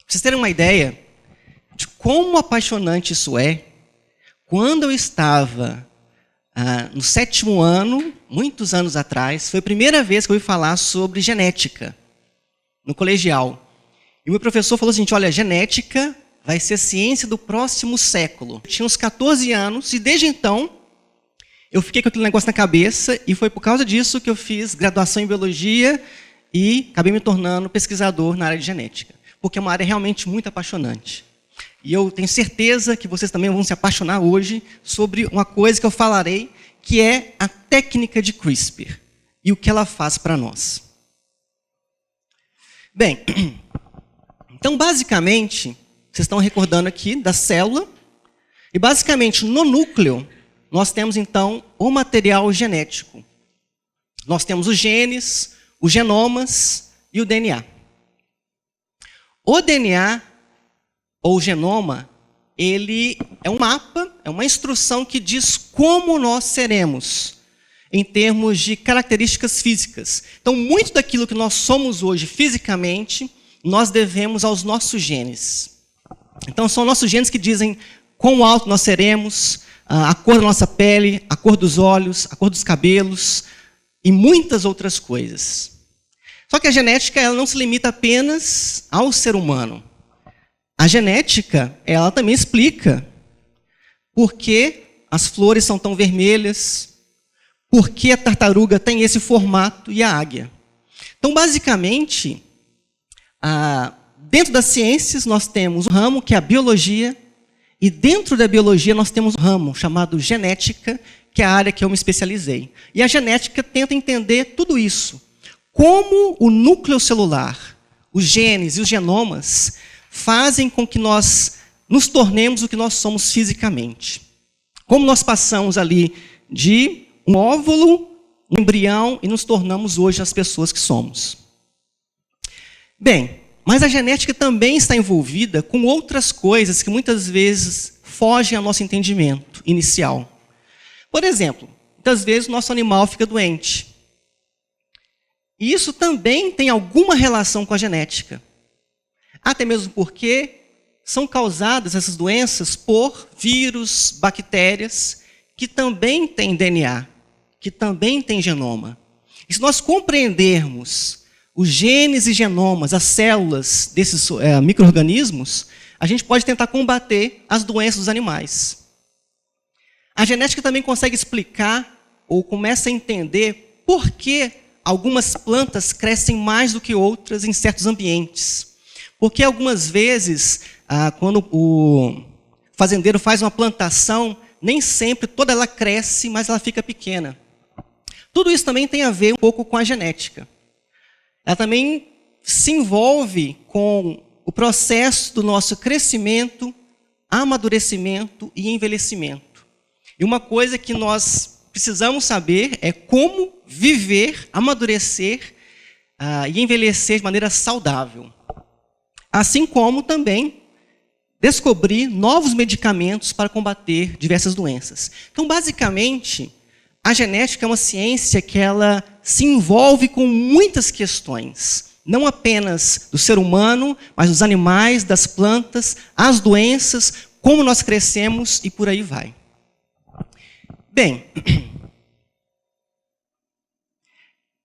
vocês terem uma ideia de como apaixonante isso é, quando eu estava no 7º ano, muitos anos atrás, foi a primeira vez que eu ouvi falar sobre genética, no colegial. E o meu professor falou assim, olha, genética vai ser a ciência do próximo século. Eu tinha uns 14 anos e desde então eu fiquei com aquele negócio na cabeça e foi por causa disso que eu fiz graduação em biologia e acabei me tornando pesquisador na área de genética. Porque é uma área realmente muito apaixonante. E eu tenho certeza que vocês também vão se apaixonar hoje sobre uma coisa que eu falarei, que é a técnica de CRISPR e o que ela faz para nós. Bem, então basicamente, vocês estão recordando aqui da célula, e basicamente no núcleo nós temos então o material genético. Nós temos os genes, os genomas e o DNA. O DNA, ou genoma, ele é um mapa, é uma instrução que diz como nós seremos, em termos de características físicas. Então, muito daquilo que nós somos hoje fisicamente, nós devemos aos nossos genes. Então, são nossos genes que dizem quão alto nós seremos, a cor da nossa pele, a cor dos olhos, a cor dos cabelos e muitas outras coisas. Só que a genética ela não se limita apenas ao ser humano. A genética, ela também explica por que as flores são tão vermelhas, por que a tartaruga tem esse formato e a águia. Então, basicamente, dentro das ciências nós temos um ramo que é a biologia, e dentro da biologia nós temos um ramo chamado genética, que é a área que eu me especializei. E a genética tenta entender tudo isso. Como o núcleo celular, os genes e os genomas fazem com que nós nos tornemos o que nós somos fisicamente. Como nós passamos ali de um óvulo, um embrião, e nos tornamos hoje as pessoas que somos. Bem, mas a genética também está envolvida com outras coisas que muitas vezes fogem ao nosso entendimento inicial. Por exemplo, muitas vezes o nosso animal fica doente. E isso também tem alguma relação com a genética. Até mesmo porque são causadas essas doenças por vírus, bactérias, que também têm DNA, que também têm genoma. E se nós compreendermos os genes e genomas, as células desses micro-organismos, a gente pode tentar combater as doenças dos animais. A genética também consegue explicar, ou começa a entender, por que algumas plantas crescem mais do que outras em certos ambientes. Porque algumas vezes, quando o fazendeiro faz uma plantação, nem sempre toda ela cresce, mas ela fica pequena. Tudo isso também tem a ver um pouco com a genética. Ela também se envolve com o processo do nosso crescimento, amadurecimento e envelhecimento. E uma coisa que nós precisamos saber é como viver, amadurecer e envelhecer de maneira saudável. Assim como também descobrir novos medicamentos para combater diversas doenças. Então, basicamente, a genética é uma ciência que ela se envolve com muitas questões, não apenas do ser humano, mas dos animais, das plantas, as doenças, como nós crescemos e por aí vai. Bem,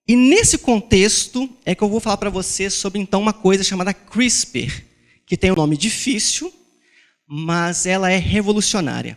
e nesse contexto é que eu vou falar para vocês sobre então uma coisa chamada CRISPR, que tem um nome difícil, mas ela é revolucionária.